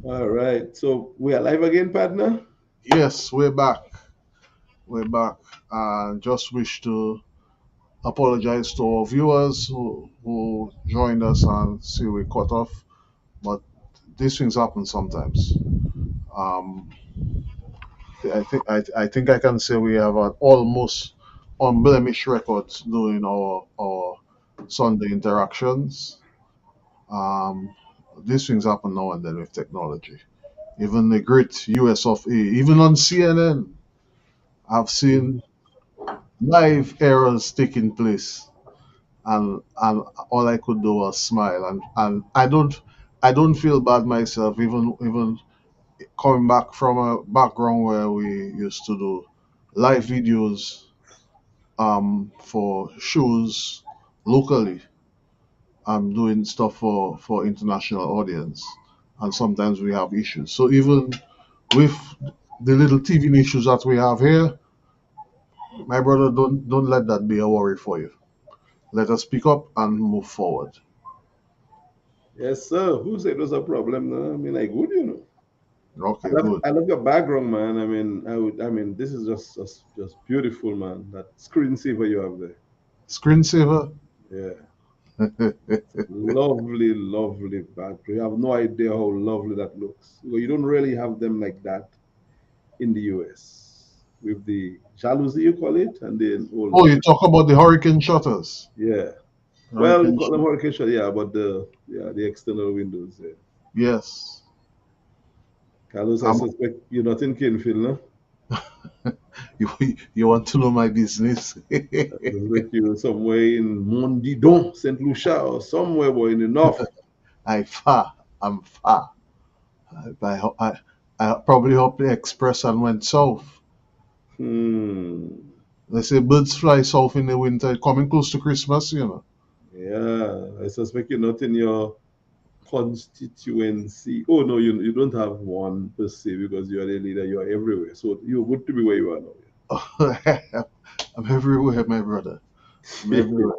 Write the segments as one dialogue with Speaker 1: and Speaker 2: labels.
Speaker 1: All right. So we are live again, partner.
Speaker 2: Yes, we're back. We're back. Just wish to apologize to our viewers who joined us and see we cut off. But these things happen sometimes. Um, I think I can say we have an almost unblemished record doing our Sunday interactions. Um, these things happen now and then with technology. Even the great US of A, even on CNN, I've seen live errors taking place, and all I could do was smile, and I don't feel bad myself, even coming back from a background where we used to do live videos for shows locally. I'm doing stuff for international audience, and sometimes we have issues. So even with the little TV issues that we have here, my brother, don't let that be a worry for you. Let us pick up and move forward.
Speaker 1: Yes, sir. Who said it was a problem? No? I mean, like, good, you know.
Speaker 2: Okay,
Speaker 1: I love,
Speaker 2: good.
Speaker 1: I love your background, man. I mean, I mean, this is just beautiful, man. That screensaver you have there.
Speaker 2: Screensaver.
Speaker 1: Yeah, lovely, lovely background. You have no idea how lovely that looks. You don't really have them like that in the US with the jalousie, you call it, and then all
Speaker 2: Oh,
Speaker 1: that.
Speaker 2: you talk about the hurricane shutters.
Speaker 1: Yeah. Well, we
Speaker 2: Hurricane
Speaker 1: call them
Speaker 2: shutters.
Speaker 1: hurricane shot, yeah, but the external windows. Yeah.
Speaker 2: Yes.
Speaker 1: Carlos, I
Speaker 2: Um,
Speaker 1: suspect you're not in Kinfield, no?
Speaker 2: you, you want to know my business?
Speaker 1: I suspect you're somewhere in Mondidon, St. Lucia, or somewhere boy in the north.
Speaker 2: I far. I'm far. I probably hopped the express and went south.
Speaker 1: Hmm.
Speaker 2: They say birds fly south in the winter, coming close to Christmas, you know.
Speaker 1: Yeah, I suspect you're not in your constituency. Oh no, you don't have one per se because you are the leader. You are everywhere, so you're good to be where you are now.
Speaker 2: I'm everywhere, my brother. I'm
Speaker 1: Yeah.
Speaker 2: everywhere.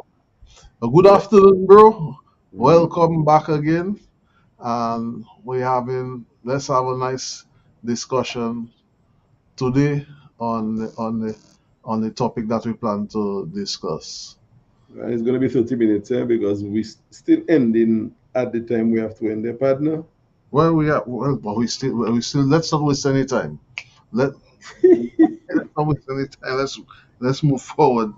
Speaker 2: Good
Speaker 1: Yeah.
Speaker 2: afternoon, bro.
Speaker 1: Mhm.
Speaker 2: Welcome back again. And let's have a nice discussion today on the topic that we plan to discuss.
Speaker 1: And it's going to be 30 minutes, because we still ending at the time we have to end, partner.
Speaker 2: Well, but we still let's not waste any time. Let let's not waste any time. Let's move forward.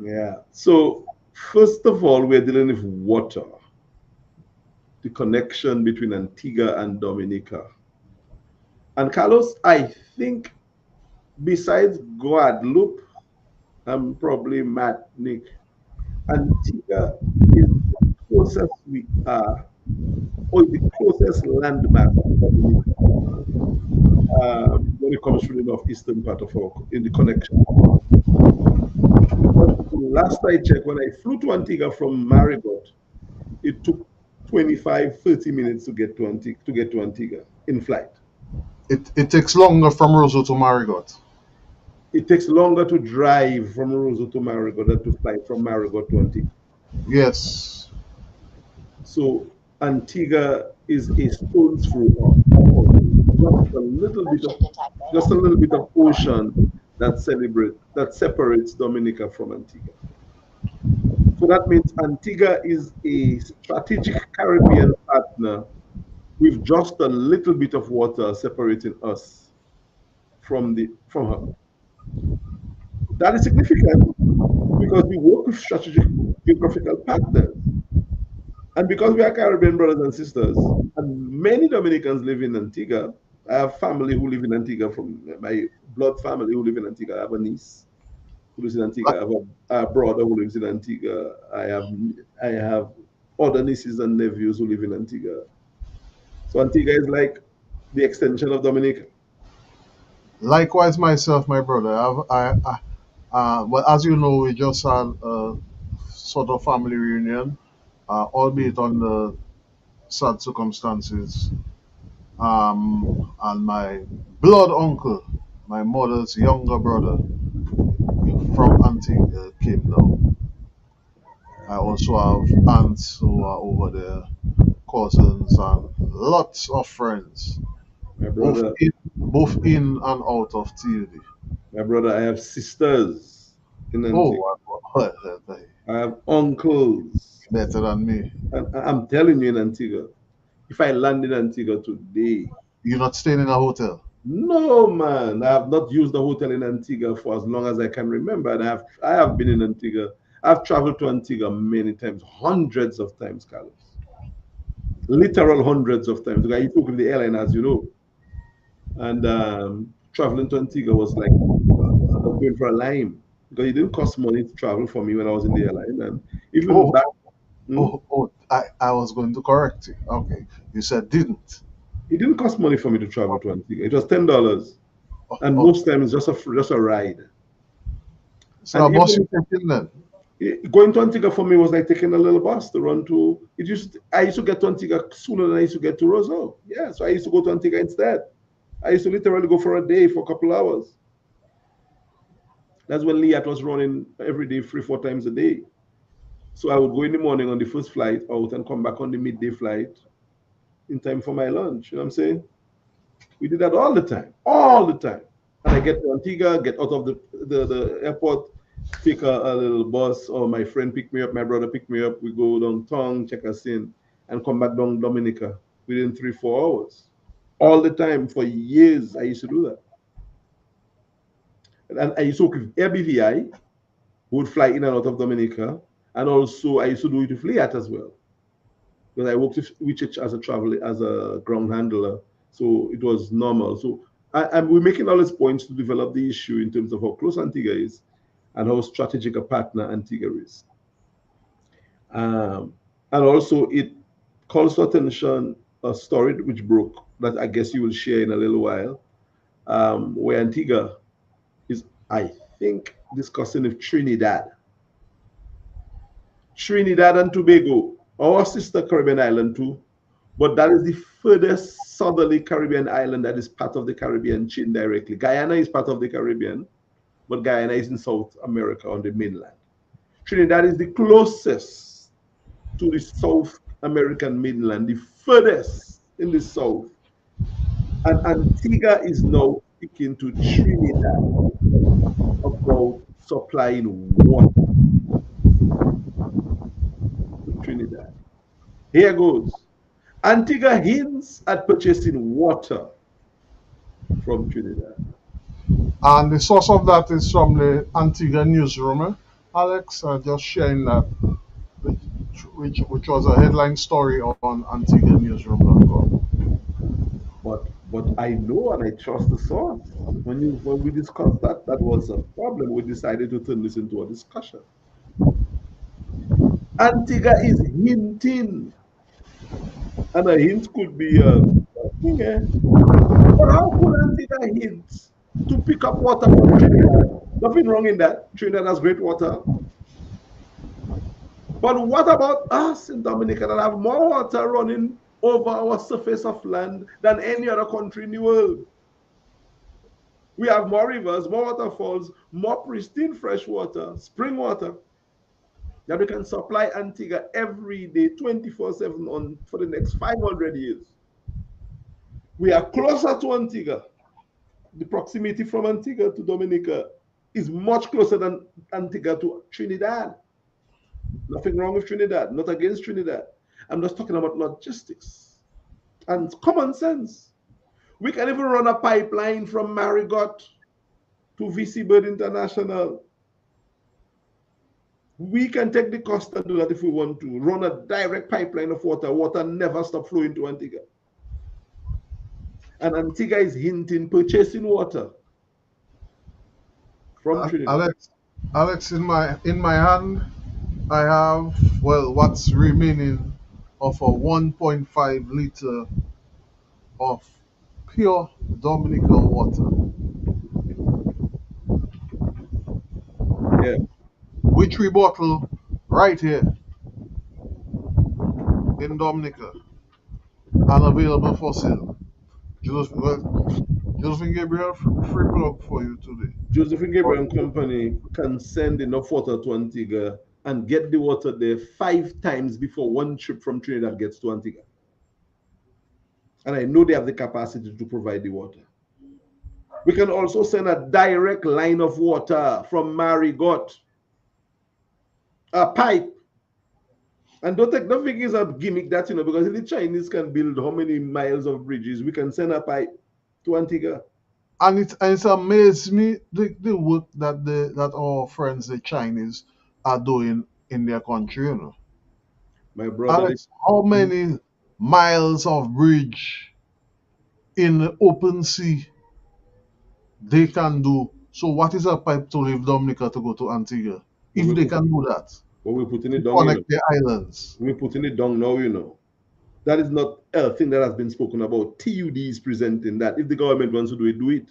Speaker 1: Yeah. So first of all, we're dealing with water, the connection between Antigua and Dominica. And Carlos, I think besides Guadeloupe, I'm probably Martinique, Antigua is the closest we are, or the closest landmass to Dominica when it comes to the northeastern part of our in the connection. Because last I checked, when I flew to Antigua from Marigot, it took 25, 30 minutes to get to Antigua in flight.
Speaker 2: It takes longer from Roseau to Marigot.
Speaker 1: It takes longer to drive from Roseau to Marigot than to fly from Marigot to Antigua.
Speaker 2: Yes.
Speaker 1: So Antigua is a stone's throw of us. Just a little bit of ocean that separates Dominica from Antigua. So that means Antigua is a strategic Caribbean partner with just a little bit of water separating us from her. That is significant because we work with strategic geographical partners. And because we are Caribbean brothers and sisters, and many Dominicans live in Antigua, I have family who live in Antigua from my blood family who live in Antigua. I have a niece who lives in Antigua. I have a brother who lives in Antigua. I have other nieces and nephews who live in Antigua. So Antigua is like the extension of Dominica.
Speaker 2: Likewise, myself, my brother. Well, as you know, we just had a sort of family reunion, albeit under sad circumstances. And my blood uncle, my mother's younger brother from Antigua, came down. I also have aunts who are over there, cousins and lots of friends,
Speaker 1: My brother,
Speaker 2: both in and out of TUD.
Speaker 1: my brother, I have sisters in Antigua.
Speaker 2: Oh,
Speaker 1: I have uncles.
Speaker 2: better than me.
Speaker 1: And I'm telling you in Antigua, if I land in Antigua today,
Speaker 2: You're not staying in a hotel.
Speaker 1: no man, I have not used the hotel in Antigua for as long as I can remember. And I have been in Antigua. I've traveled to Antigua many times, hundreds of times, Carlos. Literal hundreds of times. I took in the airline, as you know. And traveling to Antigua was like going for a lime because it didn't cost money to travel for me when I was in the airline. And even
Speaker 2: Oh,
Speaker 1: back, hmm,
Speaker 2: I was going to correct you. Okay, you said didn't.
Speaker 1: it didn't cost money for me to travel to Antigua. It was $10,
Speaker 2: Oh,
Speaker 1: and
Speaker 2: oh.
Speaker 1: most times it's just a ride.
Speaker 2: So
Speaker 1: And
Speaker 2: a bus you
Speaker 1: even
Speaker 2: taking then?
Speaker 1: going to Antigua for me was like taking a little bus to run to. I used to get to Antigua sooner than I used to get to Roseau. Yeah, so I used to go to Antigua instead. I used to literally go for a day for a couple hours. That's when Liat was running every day, 3, 4 times a day. So I would go in the morning on the first flight out and come back on the midday flight in time for my lunch. You know what I'm saying? We did that all the time, all the time. And I get to Antigua, get out of the airport, take a little bus, or my friend pick me up, my brother pick me up. We go downtown, check us in, and come back down Dominica within 3, 4 hours. All the time for years, I used to do that. And I used to work with AirBVI, who would fly in and out of Dominica, and also I used to do it with Liat as well. Because I worked with it as a traveler, as a ground handler, so it was normal. So we're making all these points to develop the issue in terms of how close Antigua is and how strategic a partner Antigua is. Um, and also, it calls for attention a story which broke that I guess you will share in a little while, where Antigua is, I think, discussing if Trinidad and Tobago, our sister Caribbean island too, but that is the furthest southerly Caribbean island that is part of the Caribbean chain directly. Guyana is part of the Caribbean, but Guyana is in South America on the mainland. Trinidad is the closest to the South American mainland, the furthest in the south. And Antigua is now speaking to Trinidad about supplying water to Trinidad. Here goes. Antigua hints at purchasing water from Trinidad.
Speaker 2: And the source of that is from the Antigua newsroom. Alex, just sharing that, which was a headline story on Antigua newsroom.com.
Speaker 1: But I know and I trust the source. When we discussed that, that was a problem. We decided to turn this into a discussion. Antigua is hinting, and a hint could be a thing, eh? But how could Antigua hint to pick up water from Trinidad? Nothing wrong in that. Trinidad has great water. But what about us in Dominica that have more water running over our surface of land than any other country in the world? We have more rivers, more waterfalls, more pristine fresh water, spring water that we can supply Antigua every day, 24/7 on for the next 500 years. We are closer to Antigua. The proximity from Antigua to Dominica is much closer than Antigua to Trinidad. Nothing wrong with Trinidad, not against Trinidad. I'm just talking about logistics and common sense. We can even run a pipeline from Marigot to VC Bird International. We can take the cost and do that if we want to. Run a direct pipeline of water. Water never stop flowing to Antigua. And Antigua is hinting purchasing water from Trinidad.
Speaker 2: Alex, in my hand, I have, well, what's remaining of a 1.5 liter of pure Dominican water,
Speaker 1: Yeah.
Speaker 2: which we bottle right here in Dominica and available for sale. Josephine Gabriel, free plug for you today.
Speaker 1: Josephine Gabriel and Company can send enough water to Antigua and get the water there 5 times before one trip from Trinidad gets to Antigua. And I know they have the capacity to provide the water. We can also send a direct line of water from Marigot, a pipe. And don't think it's a gimmick that, because if the Chinese can build how many miles of bridges, we can send a pipe to Antigua.
Speaker 2: And it's amazed me the work that our friends the Chinese are doing in their country,
Speaker 1: My brother,
Speaker 2: Alex, how many miles of bridge in the open sea they can do? So what is a pipe to leave Dominica to go to Antigua?
Speaker 1: when
Speaker 2: If
Speaker 1: we
Speaker 2: they
Speaker 1: put
Speaker 2: can do that
Speaker 1: when we putting
Speaker 2: to
Speaker 1: it down,
Speaker 2: connect the islands.
Speaker 1: when we putting it down now, that is not a thing that has been spoken about. TUD is presenting that. If the government wants to do it, do it.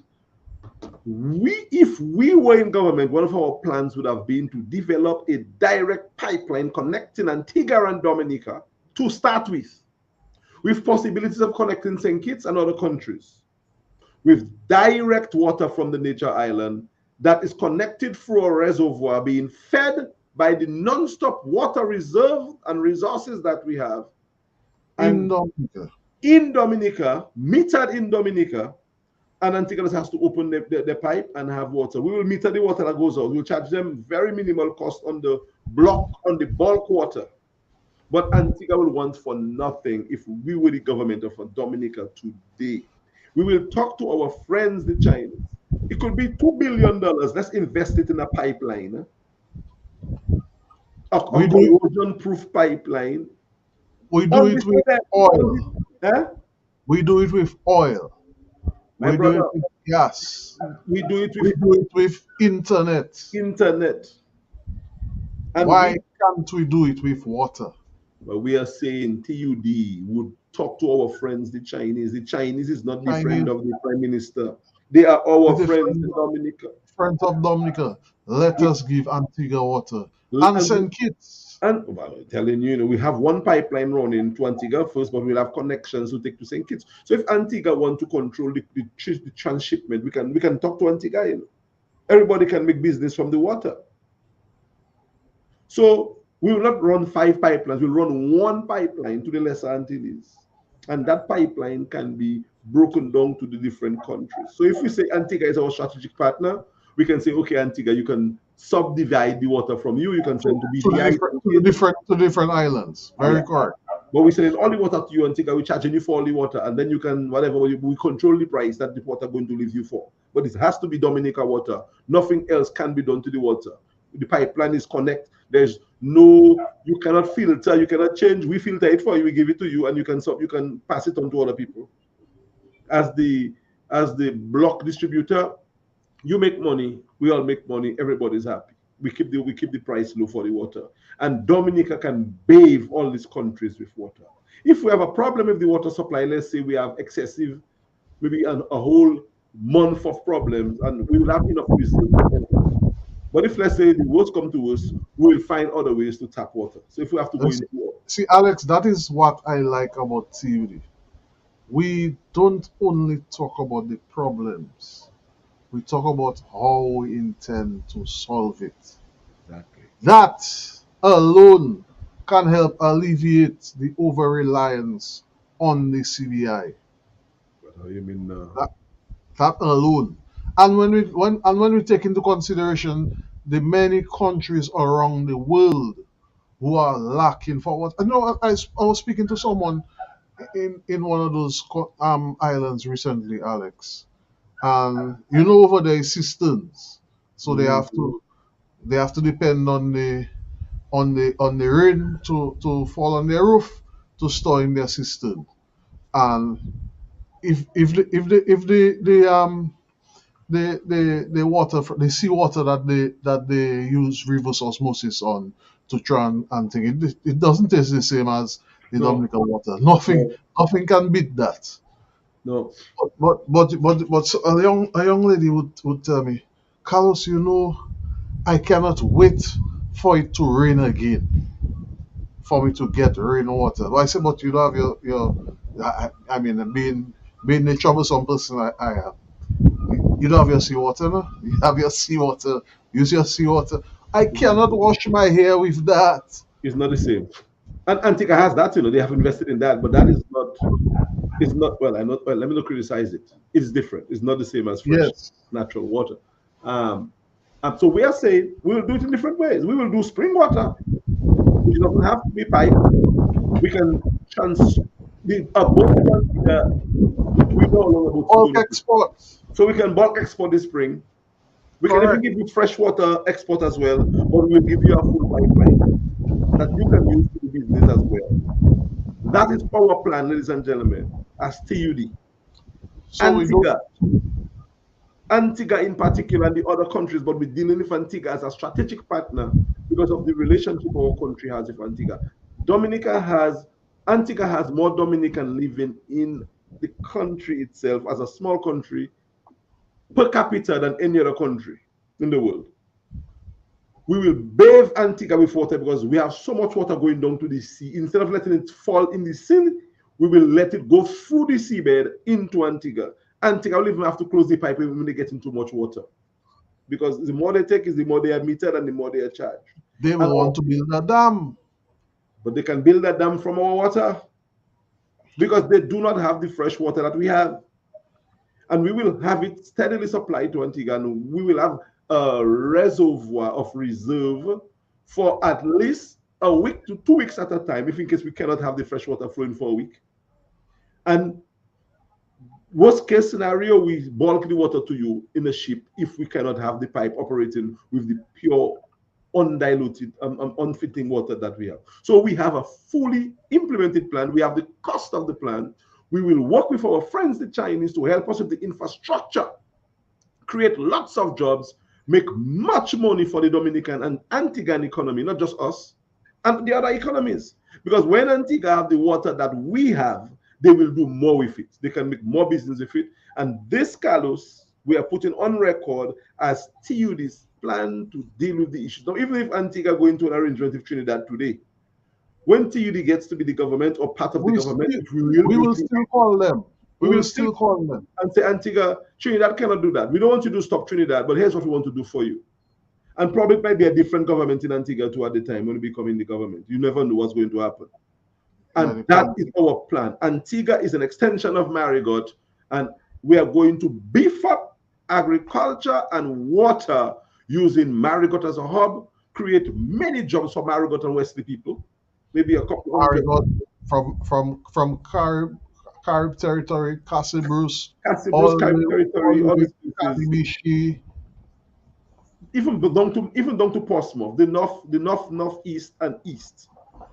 Speaker 1: If we were in government, one of our plans would have been to develop a direct pipeline connecting Antigua and Dominica to start with possibilities of connecting St. Kitts and other countries, with direct water from the nature island that is connected through a reservoir being fed by the non-stop water reserve and resources that we have.
Speaker 2: In
Speaker 1: And
Speaker 2: Dominica.
Speaker 1: in Dominica, metered in Dominica, and Antigua has to open the pipe and have water. We will meter the water that goes out. We'll charge them very minimal cost on the bulk water. But Antigua will want for nothing if we were the government of Dominica today. We will talk to our friends, the Chinese. It could be $2 billion. Let's invest it in a pipeline, a
Speaker 2: We do
Speaker 1: corrosion-proof pipeline.
Speaker 2: we do
Speaker 1: On the,
Speaker 2: it with
Speaker 1: on
Speaker 2: oil.
Speaker 1: the, eh?
Speaker 2: We do it with oil.
Speaker 1: My
Speaker 2: We do it
Speaker 1: brother,
Speaker 2: with gas.
Speaker 1: we do it
Speaker 2: We
Speaker 1: with
Speaker 2: do it with internet.
Speaker 1: internet. And
Speaker 2: Why can't we do it with water?
Speaker 1: we are saying TUD would talk to our friends, the Chinese. The Chinese is not the friend
Speaker 2: Chinese,
Speaker 1: of the Prime Minister. They are our
Speaker 2: the
Speaker 1: friends in Dominica.
Speaker 2: friends of Dominica, let
Speaker 1: We,
Speaker 2: us give Antigua water. And
Speaker 1: and
Speaker 2: St. Kitts,
Speaker 1: well, I'm telling you, we have one pipeline running to Antigua first, but we'll have connections to take to St. Kitts. So if Antigua want to control the transshipment, we can talk to Antigua. Everybody can make business from the water. So we will not run 5 pipelines. We'll run one pipeline to the Lesser Antilles. And that pipeline can be broken down to the different countries. So if we say Antigua is our strategic partner, we can say, okay, Antigua, you can subdivide the water from you. You can send to BVI.
Speaker 2: to different islands. Very
Speaker 1: Yeah.
Speaker 2: correct.
Speaker 1: But we send all the water to you, Antigua. We're charging you for all the water. And then you can, whatever, we control the price that the water going to leave you for. But it has to be Dominica water. Nothing else can be done to the water. The pipeline is connect. There's no, you cannot filter, you cannot change. We filter it for you, we give it to you, and you can pass it on to other people. As the block distributor, you make money, we all make money, everybody's happy. We keep the price low for the water. And Dominica can bathe all these countries with water. If we have a problem with the water supply, let's say we have excessive, maybe a whole month of problems, and we will have enough reserves. But if, let's say, the worst come to us, we will find other ways to tap water. So if we have to go
Speaker 2: Let's
Speaker 1: into war,
Speaker 2: see, Alex, that is what I like about TUD. We don't only talk about the problems, we talk about how we intend to solve it.
Speaker 1: exactly.
Speaker 2: That alone can help alleviate the over reliance on the CBI.
Speaker 1: But how you mean
Speaker 2: That, that alone. And when we take into consideration the many countries around the world who are lacking for what I know I was speaking to someone in one of those islands recently, Alex. And over there is cisterns. So
Speaker 1: mm,
Speaker 2: they have to depend on the rain to fall on their roof to store in their cistern. And if the water the seawater that they use reverse osmosis on to try and think it doesn't taste the same as the
Speaker 1: no,
Speaker 2: Dominica water. Nothing
Speaker 1: no,
Speaker 2: nothing can beat that.
Speaker 1: no.
Speaker 2: But so a young lady would tell me, Carlos, I cannot wait for it to rain again, for me to get rainwater. But I said, but you don't have I mean, being the troublesome person I am, you don't have your seawater, no? You have your seawater, use your seawater. I cannot wash my hair with that.
Speaker 1: It's not the same. And Antigua has that, they have invested in that, but that is not. It's not well. I not well. Let me not criticize it. It's different. It's not the same as fresh
Speaker 2: Yes.
Speaker 1: natural water. Um, so we are saying we will do it in different ways. We will do spring water, which doesn't have to be piped. We can trans the boat to Antigua. We know how long a boat is
Speaker 2: Bulk
Speaker 1: going to take.
Speaker 2: exports.
Speaker 1: So we can bulk export this spring. We can even
Speaker 2: Correct.
Speaker 1: give you freshwater export as well, but we will give you a full pipeline that you can use to do business as well. That is our plan, ladies and gentlemen, as TUD.
Speaker 2: So we don't.
Speaker 1: Antigua, Antigua in particular, and the other countries, but we're dealing with Antigua as a strategic partner because of the relationship our country has with Antigua. Dominica has, Antigua has more Dominican living in the country itself as a small country per capita than any other country in the world. We will bathe Antigua with water because we have so much water going down to the sea. Instead of letting it fall in the sea, we will let it go through the seabed into Antigua. Antigua will even have to close the pipe when they get into much water because the more they take is the more they are metered and the more they are charged.
Speaker 2: They
Speaker 1: And
Speaker 2: will want to build a dam.
Speaker 1: but they can build a dam from our water because they do not have the fresh water that we have. And we will have it steadily supplied to Antigua, and we will have a reservoir of reserve for at least a week to 2 weeks at a time, if in case we cannot have the fresh water flowing for a week. And worst case scenario, we bulk the water to you in a ship if we cannot have the pipe operating with the pure, undiluted, unfitting water that we have. So we have a fully implemented plan. We have the cost of the plan. We will work with our friends, the Chinese, to help us with the infrastructure, create lots of jobs, make much money for the Dominican and Antiguan economy, not just us, and the other economies. Because when Antigua have the water that we have, they will do more with it. They can make more business with it. And this, Carlos, we are putting on record as TUD's plan to deal with the issues. Now, even if Antigua go into an arrangement with Trinidad today, when TUD gets to be the government or part of the
Speaker 2: We
Speaker 1: government,
Speaker 2: still,
Speaker 1: if we will
Speaker 2: we
Speaker 1: be,
Speaker 2: will still call them.
Speaker 1: we
Speaker 2: We
Speaker 1: will
Speaker 2: will
Speaker 1: still
Speaker 2: still call them.
Speaker 1: and say, Antigua, Trinidad cannot do that. We don't want you to stop Trinidad, but here's what we want to do for you. And probably it might be a different government in Antigua too at the time when we become in the government. You never know what's going to happen.
Speaker 2: Yeah,
Speaker 1: And that is our plan. Antigua is an extension of Marigot, and we are going to beef up agriculture and water using Marigot as a hub, create many jobs for Marigot and Wesley people, maybe a couple hundred.
Speaker 2: Oregon, from Carib territory, Castle Bruce,
Speaker 1: Castle Carib
Speaker 2: all
Speaker 1: territory,
Speaker 2: the
Speaker 1: all
Speaker 2: way
Speaker 1: these
Speaker 2: to
Speaker 1: places,
Speaker 2: Kalimishi.
Speaker 1: even down to Portsmouth, the northeast and east,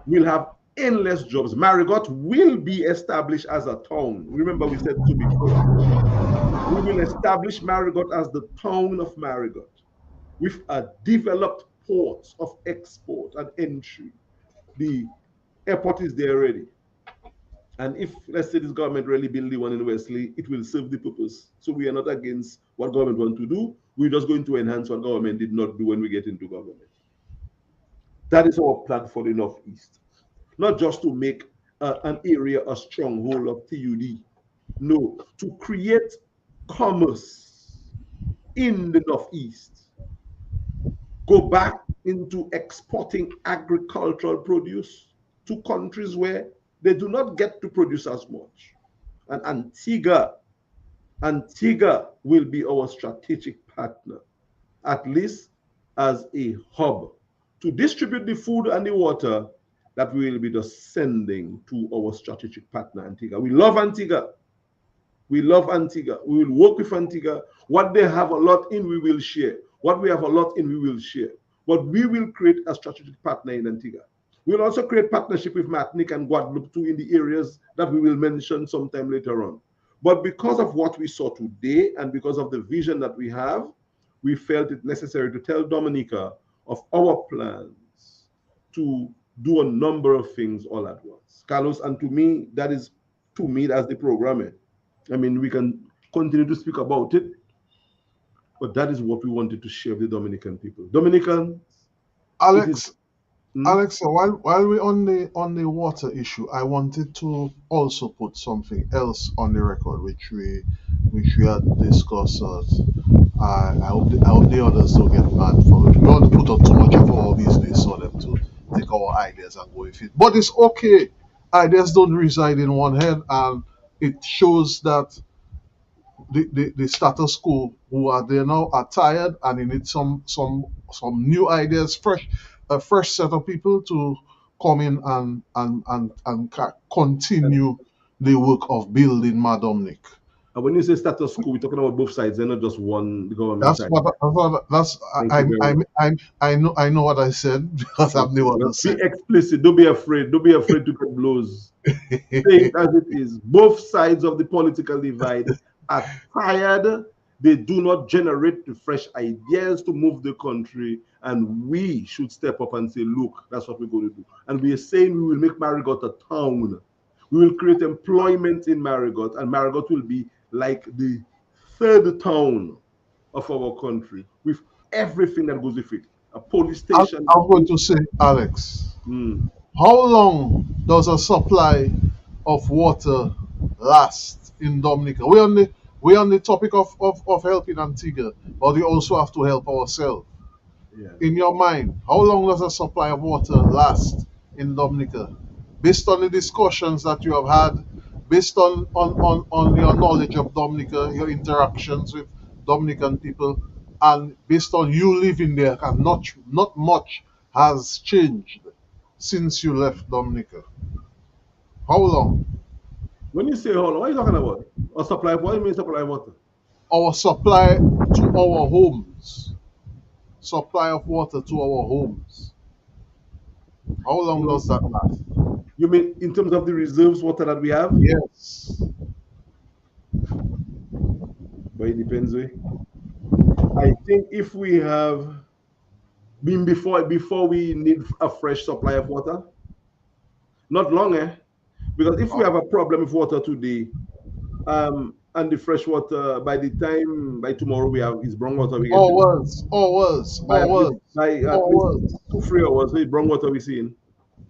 Speaker 1: will have endless jobs. Marigot will be established as a town. Remember, we said to before, we will establish Marigot as the town of Marigot with a developed port of export and entry. The airport is there already. And if, let's say, this government really build the one in Wesley, it will serve the purpose. So we are not against what government want to do. We're just going to enhance what government did not do when we get into government. That is our plan for the Northeast. Not just to make an area a stronghold of TUD. No, to create commerce in the Northeast. Go back into exporting agricultural produce to countries where they do not get to produce as much. And Antigua will be our strategic partner, at least as a hub to distribute the food and the water that we will be just sending to our strategic partner, Antigua. We love Antigua. We love Antigua. We will work with Antigua. What they have a lot in, we will share. What we have a lot in, we will share. But we will create a strategic partner in Antigua. We'll also create partnership with Martinique and Guadeloupe too in the areas that we will mention sometime later on. But because of what we saw today and because of the vision that we have, we felt it necessary to tell Dominica of our plans to do a number of things all at once. Carlos, and to me, that's the programming. I mean, we can continue to speak about it, but that is what we wanted to share with the Dominican people. Dominicans, it is.
Speaker 2: Alex,
Speaker 1: Hmm?
Speaker 2: Alex, while we're on the water issue, I wanted to also put something else on the record, which we had discussed. I hope the others don't get mad for it. We don't want to put out too much of our business for them to take our ideas and go with it. But it's okay. Ideas don't reside in one head, and it shows that the status quo who are there now are tired and they need some new ideas, a fresh set of people to come in and continue the work of building Madomnik.
Speaker 1: And when you say status quo, we're talking about both sides. They're not just one government
Speaker 2: That's
Speaker 1: side.
Speaker 2: that's
Speaker 1: Thank you very much.
Speaker 2: I know what I said because I've
Speaker 1: Okay.
Speaker 2: never
Speaker 1: Well, be
Speaker 2: said.
Speaker 1: explicit. Don't be afraid. Don't be afraid to get blows. Say it as it is. Both sides of the political divide are tired. They do not generate the fresh ideas to move the country. And we should step up and say, look, that's what we're going to do. And we are saying we will make Marigot a town. We will create employment in Marigot, and Marigot will be like the third town of our country with everything that goes with it. A police station.
Speaker 2: I'm going to say, Alex,
Speaker 1: Mm,
Speaker 2: how long does a supply of water last in Dominica? We're on the topic of helping Antigua, but we also have to help ourselves.
Speaker 1: yeah.
Speaker 2: In your mind, how long does a supply of water last in Dominica? Based on the discussions that you have had, based on your knowledge of Dominica, your interactions with Dominican people, and based on you living there, and not much has changed since you left Dominica. How long?
Speaker 1: When you say hold on, what are you talking about? Or supply? What do you mean supply water?
Speaker 2: Our supply to our homes, supply of water to our homes. How long
Speaker 1: You,
Speaker 2: does that last?
Speaker 1: you mean in terms of the reserves water that we have?
Speaker 2: Yes.
Speaker 1: But it depends. I think if we have been before we need a fresh supply of water, not long, eh? Because if we have a problem with water today, and the fresh water by the time by tomorrow we have is brown water we getting by at least
Speaker 2: Hours.
Speaker 1: 2 3 hours. So it's brown water we seeing.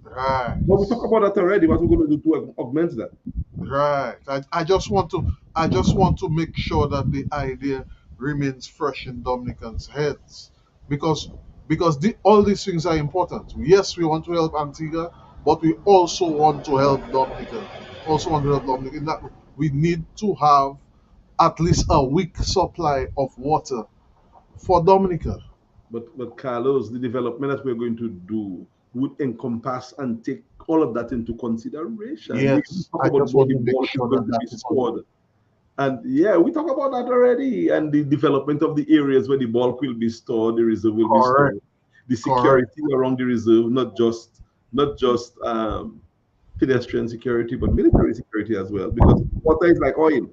Speaker 2: Right.
Speaker 1: But we talk about that already. What we're going to do to augment that?
Speaker 2: Right. I just want to make sure that the idea remains fresh in Dominicans' heads. Because all these things are important. Yes, we want to help Antigua, but we also want to help Dominica. Also want to help Dominica. In that we need to have at least a week supply of water for Dominica.
Speaker 1: But Carlos, the development that we're going to do would encompass and take all of that into consideration. We
Speaker 2: Yes,
Speaker 1: talk
Speaker 2: I
Speaker 1: about
Speaker 2: just
Speaker 1: where
Speaker 2: want
Speaker 1: the
Speaker 2: to make
Speaker 1: bulk is
Speaker 2: sure
Speaker 1: going
Speaker 2: that
Speaker 1: to
Speaker 2: that
Speaker 1: be
Speaker 2: is on.
Speaker 1: stored. And yeah, we talk about that already. And the development of the areas where the bulk will be stored, the reserve will be
Speaker 2: Correct.
Speaker 1: stored, the
Speaker 2: Correct.
Speaker 1: security around the reserve, not just pedestrian security, but military security as well, because water is like oil.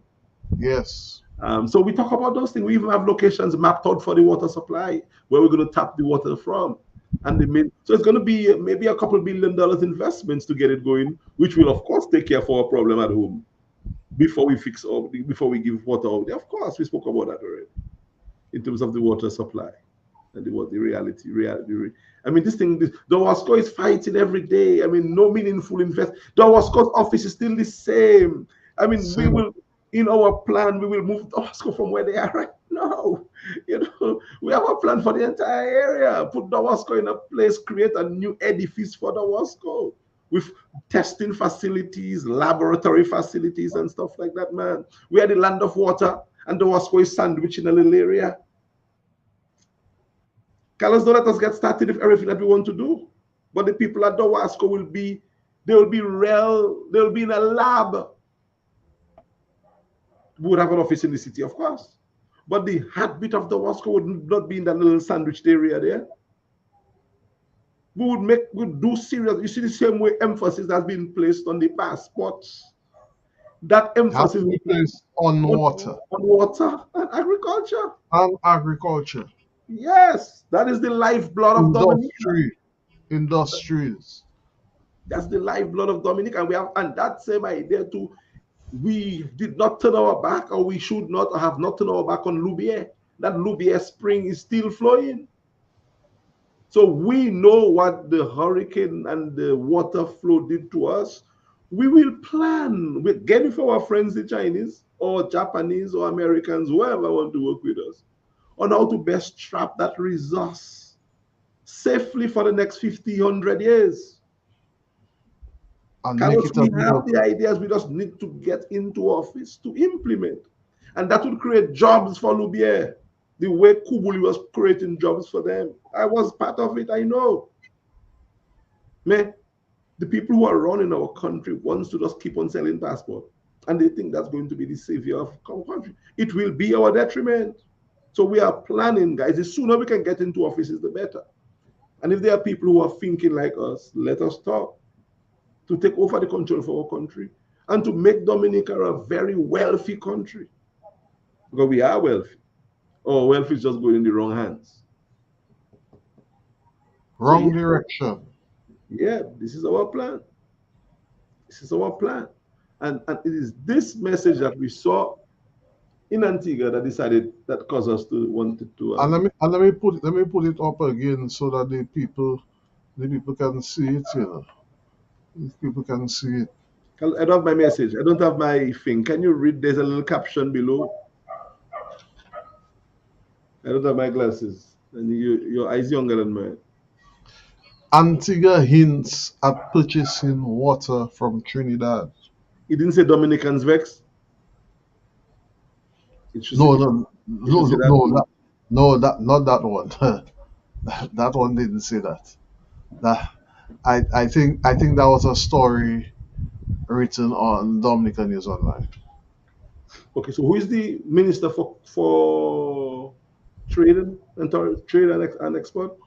Speaker 2: Yes.
Speaker 1: So we talk about those things. We even have locations mapped out for the water supply where we're going to tap the water from. And so it's going to be maybe a couple $1 billion investments to get it going, which will of course take care of our problem at home before we give water out there. Of course, we spoke about that already in terms of the water supply and the reality. I mean, the Wasco is fighting every day. I mean, no meaningful invest. The Wasco's office is still the same. I mean, we
Speaker 2: Same.
Speaker 1: will, in our plan, we will move the Wasco from where they are right now. We have a plan for the entire area. Put the Wasco in a place, create a new edifice for the Wasco with testing facilities, laboratory facilities, and stuff like that, man. We are the land of water, and the Wasco is sandwiched in a little area. Carlos, don't let us get started with everything that we want to do. But the people at Dawasco they'll be in a lab. We would have an office in the city, of course. But the heartbeat of Dawasco would not be in that little sandwiched area there. We'd do serious. You see the same way emphasis has been placed on the passports. That
Speaker 2: Has
Speaker 1: emphasis
Speaker 2: to be
Speaker 1: will be
Speaker 2: placed on water
Speaker 1: on water and agriculture.
Speaker 2: and agriculture,
Speaker 1: Yes, that is the lifeblood of Dominica.
Speaker 2: industry, industries.
Speaker 1: That's the lifeblood of Dominic, and we have and that same idea too. We did not turn our back, or we should not have not turned our back on Loubier. That Loubier spring is still flowing. So we know what the hurricane and the water flow did to us. We will plan. We get with our friends, the Chinese or Japanese or Americans, whoever want to work with us, on how to best trap that resource safely for the next 50, 100 years.
Speaker 2: and make
Speaker 1: Carlos,
Speaker 2: it
Speaker 1: we have the
Speaker 2: available.
Speaker 1: ideas, we just need to get into office to implement. And that would create jobs for Loubier, the way Kubuli was creating jobs for them. I was part of it, I know. Man, the people who are running our country wants to just keep on selling passport. And they think that's going to be the savior of our country. It will be our detriment. So we are planning, guys. The sooner we can get into offices, the better. And if there are people who are thinking like us, let us talk to take over the control of our country and to make Dominica a very wealthy country. Because we are wealthy. Our wealth is just going in the wrong hands. So
Speaker 2: Wrong direction.
Speaker 1: yeah, this is our plan. This is our plan. And it is this message that we saw in Antigua that decided that caused us to want to
Speaker 2: And let me put it up again so that the people can see it, you know. The people can see it.
Speaker 1: I don't have my message. I don't have my thing. Can you read? There's a little caption below. I don't have my glasses. And your eyes younger than mine.
Speaker 2: Antigua hints at purchasing water from Trinidad.
Speaker 1: It didn't say Dominicans vex. It should say,
Speaker 2: No,
Speaker 1: it
Speaker 2: no,
Speaker 1: should, it
Speaker 2: no,
Speaker 1: should say
Speaker 2: no,
Speaker 1: that
Speaker 2: no,
Speaker 1: too.
Speaker 2: not that one. That one didn't say that. That I think that was a story written on Dominica News Online.
Speaker 1: Okay, so who is the minister for trade and export?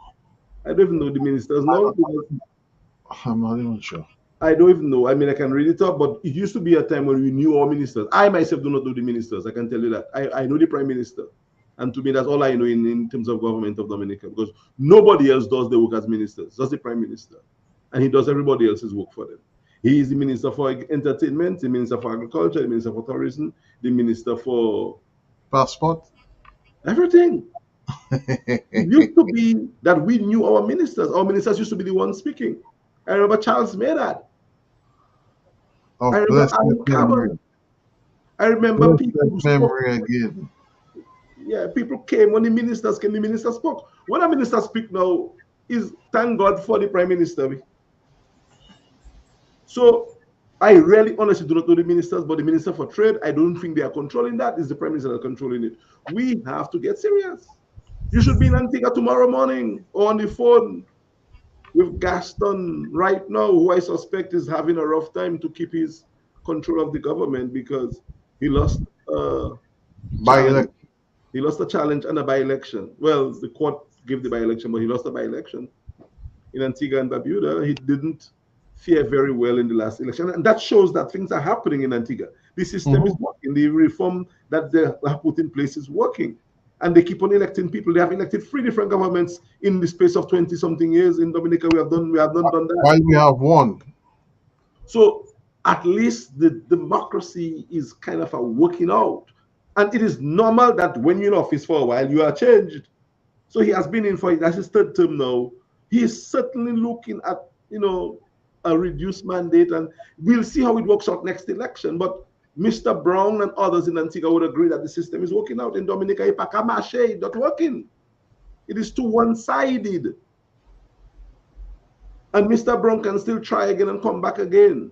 Speaker 1: I don't even know the ministers now because
Speaker 2: I'm not even sure.
Speaker 1: I don't even know. I mean, I can read it up, but it used to be a time when we knew our ministers. I myself do not know the ministers. I can tell you that. I know the prime minister. And to me, that's all I know in terms of government of Dominica because nobody else does the work as ministers, just the prime minister. And he does everybody else's work for them. He is the minister for entertainment, the minister for agriculture, the minister for tourism, the minister for
Speaker 2: Passport?
Speaker 1: everything. It used to be that we knew our ministers. Our ministers used to be the ones speaking. I remember Charles Maynard. I
Speaker 2: Of
Speaker 1: remember
Speaker 2: blessed
Speaker 1: Alan
Speaker 2: memory.
Speaker 1: Cabot. I remember people
Speaker 2: Blessed
Speaker 1: who spoke.
Speaker 2: memory again.
Speaker 1: Yeah, people came when the ministers came, the minister spoke. When a minister speak now, is thank God for the prime minister. So I really honestly do not know the ministers, but the minister for trade, I don't think they are controlling that. It's the prime minister that are controlling it. We have to get serious. You should be in Antigua tomorrow morning or on the phone with Gaston right now, who I suspect is having a rough time to keep his control of the government because he lost a
Speaker 2: By
Speaker 1: challenge.
Speaker 2: elect.
Speaker 1: He lost a challenge and a by-election. Well, the court gave the by-election, but he lost a by-election in Antigua and Barbuda. He didn't fare very well in the last election, and that shows that things are happening in Antigua. The system is
Speaker 2: Mhm.
Speaker 1: working. The reform that they have put in place is working, and they keep on electing people. They have elected three different governments in the space of 20-something years. In Dominica, we have not done that.
Speaker 2: While we have one.
Speaker 1: So at least the democracy is kind of a working out. And it is normal that when you're in office for a while, you are changed. So he has been in for that's his third term now. He is certainly looking at, a reduced mandate, and we'll see how it works out next election. But Mr. Brown and others in Antigua would agree that the system is working out. In Dominica, it's not working. It is too one-sided. And Mr. Brown can still try again and come back again.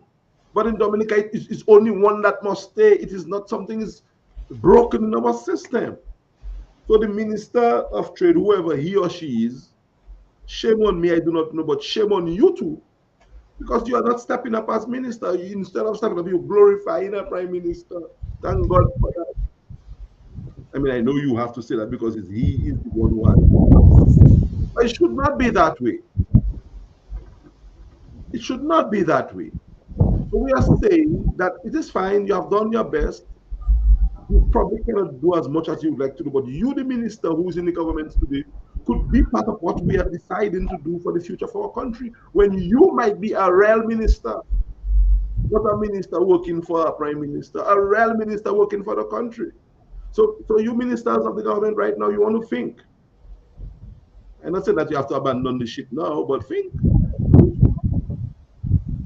Speaker 1: But in Dominica, it's only one that must stay. It is not something is broken in our system. So the Minister of Trade, whoever he or she is, shame on me, I do not know, but shame on you too. Because you are not stepping up as minister. Instead of stepping up, you glorifying a prime minister. Thank God for that. I mean, I know you have to say that because he is the one who has. But it should not be that way. It should not be that way. So we are saying that it is fine, you have done your best. You probably cannot do as much as you would like to do, but you, the minister who is in the government today, could be part of what we are deciding to do for the future of our country. When you might be a real minister, not a minister working for a prime minister, a real minister working for the country. So you ministers of the government right now, you want to think. I'm not saying that you have to abandon the ship now, but think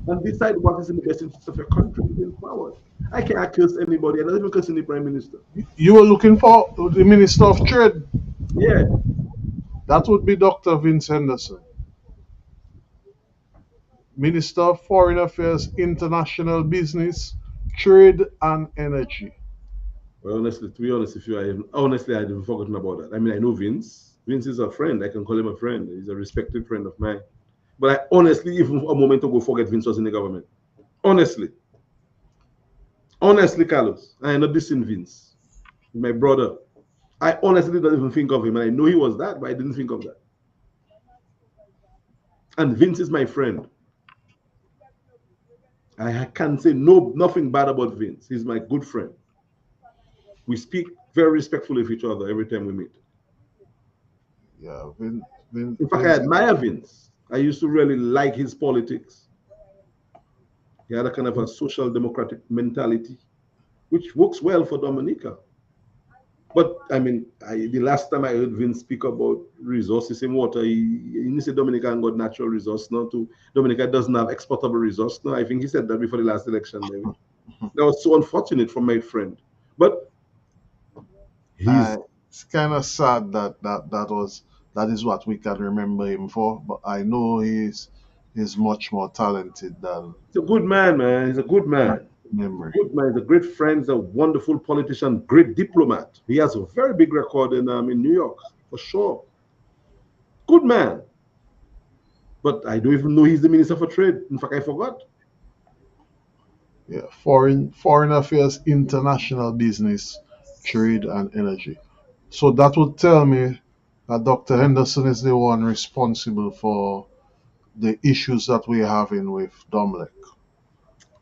Speaker 1: and decide what is in the best interest of your country moving forward. I can't curse anybody. I don't even curse any prime minister.
Speaker 2: You were looking for the Minister of Trade.
Speaker 1: Yeah,
Speaker 2: That would be Dr. Vince Henderson. Minister of Foreign Affairs, International Business, Trade and Energy.
Speaker 1: Well, honestly, to be honest with you, honestly I didn't forgotten about that. I mean, I know Vince. Vince is a friend. I can call him a friend. He's a respected friend of mine. But I honestly, even a moment ago, forget Vince was in the government. Honestly, honestly, Carlos, I am not dissing Vince, my brother. I honestly don't even think of him, and I know he was that, but I didn't think of that. And Vince is my friend. I can't say nothing bad about Vince. He's my good friend. We speak very respectfully of each other every time we meet.
Speaker 2: Yeah,
Speaker 1: In fact, I
Speaker 2: Vince.
Speaker 1: admire Vince. I used to really like his politics. He had a kind of a social democratic mentality, which works well for Dominica. But I mean, the last time I heard Vince speak about resources in water, he said Dominica got natural resource now too. Dominica doesn't have exportable resource now. I think he said that before the last election, maybe. That was so unfortunate for my friend. But he's
Speaker 2: It's kind of sad that is what we can remember him for. But I know he's much more talented than
Speaker 1: a good man, man. He's a good
Speaker 2: that
Speaker 1: man.
Speaker 2: memory.
Speaker 1: Good man. He's a great friend. He's a wonderful politician, great diplomat. He has a very big record in New York, for sure. Good man. But I don't even know he's the Minister for Trade. In fact, I forgot.
Speaker 2: Yeah, foreign affairs, international business, trade and energy. So that would tell me that Dr. Henderson is the one responsible for the issues that we're having with Domlek.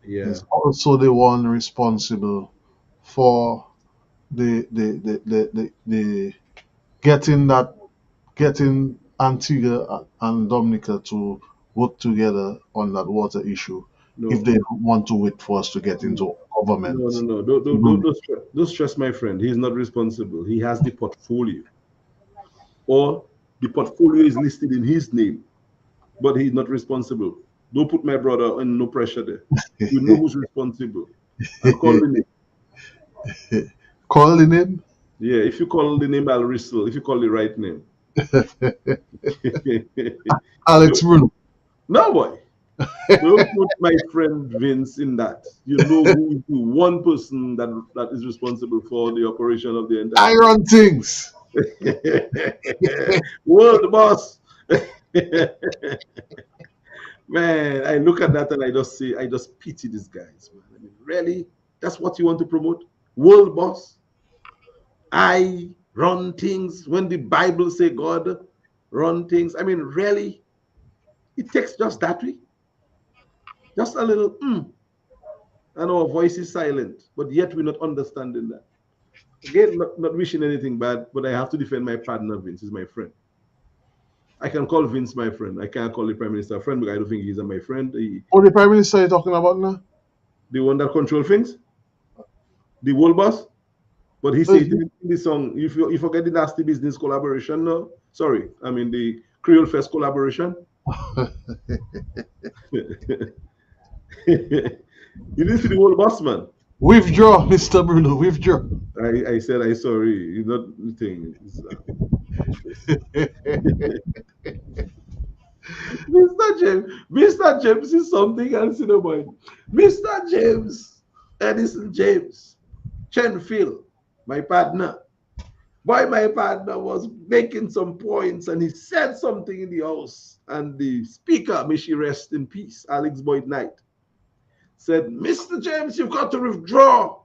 Speaker 1: Yeah.
Speaker 2: He's also the one responsible for the getting Antigua and Dominica to work together on that water issue if
Speaker 1: No.
Speaker 2: they don't want to wait for us to get into
Speaker 1: No, no,
Speaker 2: government.
Speaker 1: no. Don't stress my friend. He's not responsible. He has the portfolio. Or the portfolio is listed in his name, but he's not responsible. Don't put my brother in no pressure there. You know who's responsible. I'll call the name.
Speaker 2: Calling him
Speaker 1: Yeah, if you call the name, I'll whistle. If you call the right name.
Speaker 2: Alex Bruno.
Speaker 1: No, boy. Don't put my friend Vince in that. You know who is the one person that is responsible for the operation of the entire
Speaker 2: Iron things.
Speaker 1: world boss. Man, I look at that and I just pity these guys, man. I mean, really? That's what you want to promote? World boss? I run things when the Bible say God run things. I mean, really? It takes just that way? Just a little and our voice is silent, but yet we're not understanding that. Again, not wishing anything bad, but I have to defend my partner, Vince. He's my friend. I can call Vince my friend. I can't call the Prime Minister a friend because I don't think he's my friend.
Speaker 2: What the Prime Minister you talking about now?
Speaker 1: The one that control things, the world boss. But he said in the song, if you forget the nasty business collaboration, no, sorry, I mean the Creole Fest collaboration. You didn't see the world boss, man.
Speaker 2: Withdraw, Mr. Bruno, withdraw.
Speaker 1: I said I sorry. You not the thing. Mr. James is something else in the mind. Mr. James, Edison James, Chenfield, my partner. Boy, my partner was making some points and he said something in the house. And the speaker, may she rest in peace, Alex Boyd Knight, said, Mr. James, you've got to withdraw.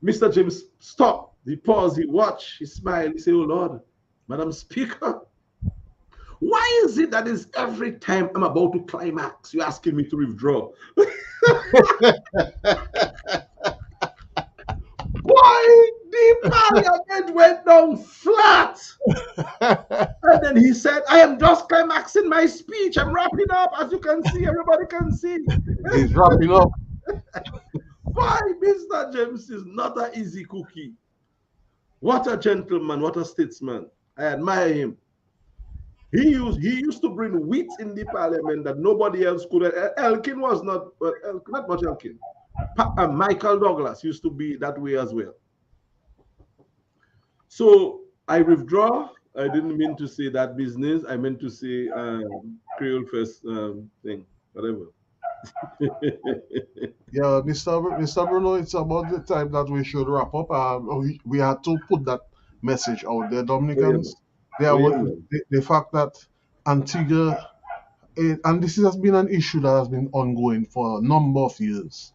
Speaker 1: Mr. James stopped. He paused, he watched, he smiled, he said, oh Lord, Madam Speaker, why is it that is every time I'm about to climax, you're asking me to withdraw? Why the parliament went down flat? And then he said, I am just climaxing my speech. I'm wrapping up, as you can see, everybody can see.
Speaker 2: He's wrapping up.
Speaker 1: Why, Mr. James is not an easy cookie. What a gentleman, what a statesman. I admire him. He used to bring wit in the parliament that nobody else could. Elkin was not, but not much Elkin. Michael Douglas used to be that way as well. So I withdraw. I didn't mean to say that business. I meant to say Creole first thing, whatever.
Speaker 2: Yeah, Mr. Bruno, it's about the time that we should wrap up. We had to put that message out there,
Speaker 1: Oh yeah, man.
Speaker 2: Dominicans.
Speaker 1: Oh yeah, man.
Speaker 2: The fact that Antigua, and this has been an issue that has been ongoing for a number of years.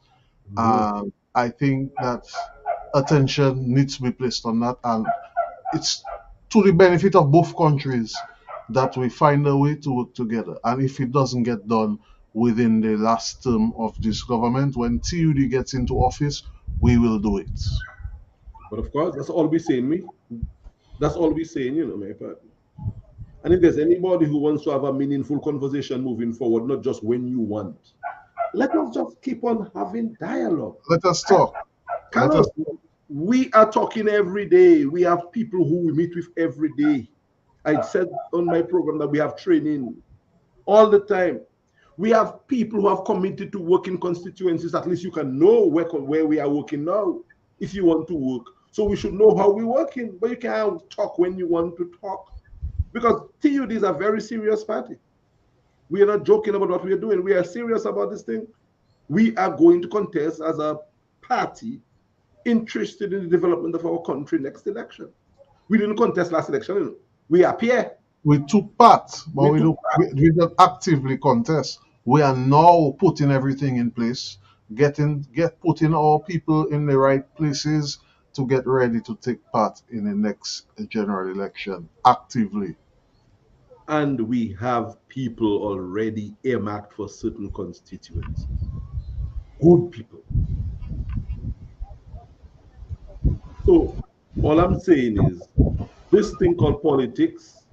Speaker 1: Mhm.
Speaker 2: I think that attention needs to be placed on that, and it's to the benefit of both countries that we find a way to work together. And if it doesn't get done within the last term of this government, when TUD gets into office, we will do it.
Speaker 1: But of course, that's all we saying, me. That's all we saying, my partner. And if there's anybody who wants to have a meaningful conversation moving forward, not just when you want, let us just keep on having dialogue.
Speaker 2: Let us talk. Let us.
Speaker 1: Carlos, we are talking every day. We have people who we meet with every day. I said on my program that we have training all the time. We have people who have committed to work in constituencies. At least you can know where we are working now if you want to work. So we should know how we're working. But you can't talk when you want to talk. Because TUD is a very serious party. We are not joking about what we are doing. We are serious about this thing. We are going to contest as a party interested in the development of our country next election. We didn't contest last election. We appear.
Speaker 2: We took part, but
Speaker 1: We took
Speaker 2: we don't actively contest. We are now putting everything in place, putting our people in the right places to get ready to take part in the next general election actively.
Speaker 1: and we have people already earmarked for certain constituencies. Good people. So all I'm saying is this thing called politics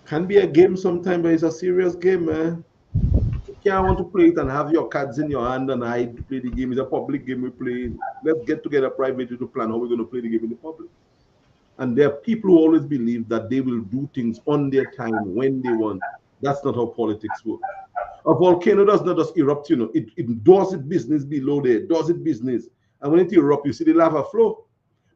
Speaker 1: can be a game sometimes, but it's a serious game, man. You can't want to play it and have your cards in your hand and hide to play the game. It's a public game we play. Let's get together privately to plan how we're going to play the game in the public. And there are people who always believe that they will do things on their time when they want. That's not how politics work. A volcano does not just erupt, it does its business below there, does its business. And when it erupts, you see the lava flow.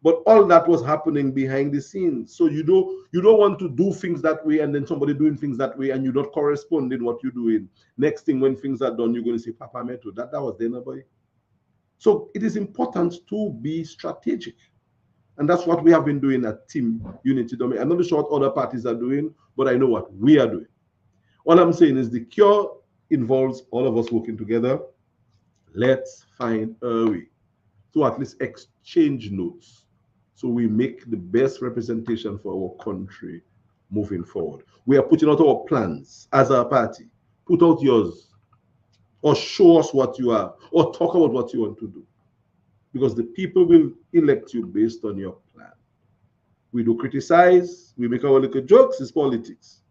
Speaker 1: But all that was happening behind the scenes. So you don't want to do things that way and then somebody doing things that way and you don't correspond in what you're doing. Next thing when things are done, you're going to say, Papa Meto, that was then, boy. So it is important to be strategic. And that's what we have been doing at Team Unity Domain. I'm not sure what other parties are doing, but I know what we are doing. All I'm saying is the cure involves all of us working together. Let's find a way to at least exchange notes so we make the best representation for our country moving forward. We are putting out our plans as a party. Put out yours or show us what you are or talk about what you want to do because the people will elect you based on your plan. We do criticize, we make our little jokes, it's politics.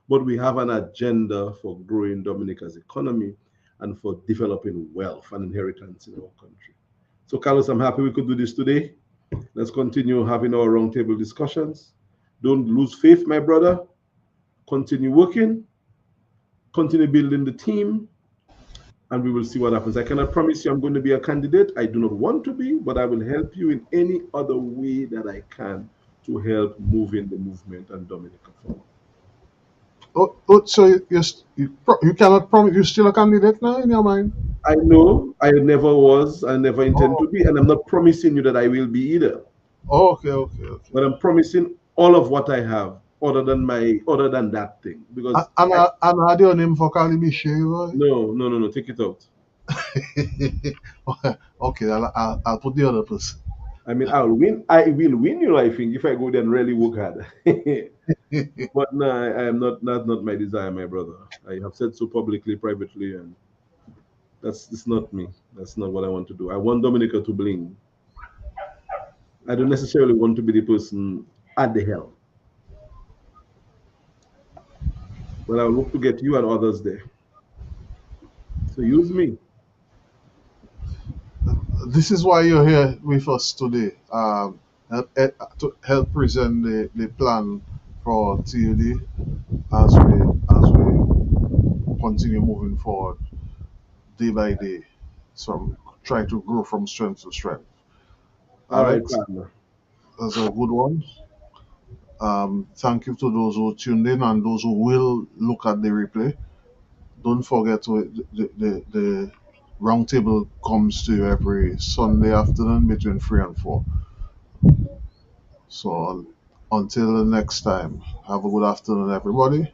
Speaker 1: But we have an agenda for growing Dominica's economy and for developing wealth and inheritance in our country. So, Carlos, I'm happy we could do this today. Let's continue having our roundtable discussions. Don't lose faith, my brother. Continue working, continue building the team, and we will see what happens. I cannot promise you I'm going to be a candidate. I do not want to be, but I will help you in any other way that I can to help moving the movement and Dominica forward.
Speaker 2: So you cannot promise you're still a candidate now in your mind?
Speaker 1: I know I never was, I never intend
Speaker 2: Oh,
Speaker 1: to be, and I'm not promising you that I will be either.
Speaker 2: okay, okay, okay.
Speaker 1: But I'm promising all of what I have, other than that thing. Because
Speaker 2: And I do your name for Calibiche, boy.
Speaker 1: no, no, no, no, take it out.
Speaker 2: Okay, I'll put the other person.
Speaker 1: I mean, I will win you, I think, if I go there and really work hard. But no, I am not. That's not my desire, my brother. I have said so publicly, privately, and that's not me. That's not what I want to do. I want Dominica to bling. I don't necessarily want to be the person at the helm, but I will look to get you and others there. So use me.
Speaker 2: This is why you're here with us today, to help present the plan for TUD as we continue moving forward day by day, so try to grow from strength to strength.
Speaker 1: All right,
Speaker 2: Alex,
Speaker 1: partner.
Speaker 2: that's a good one. Thank you to those who tuned in and those who will look at the replay. Don't forget the roundtable comes to you every Sunday afternoon between 3 and 4. So until the next time, have a good afternoon, everybody.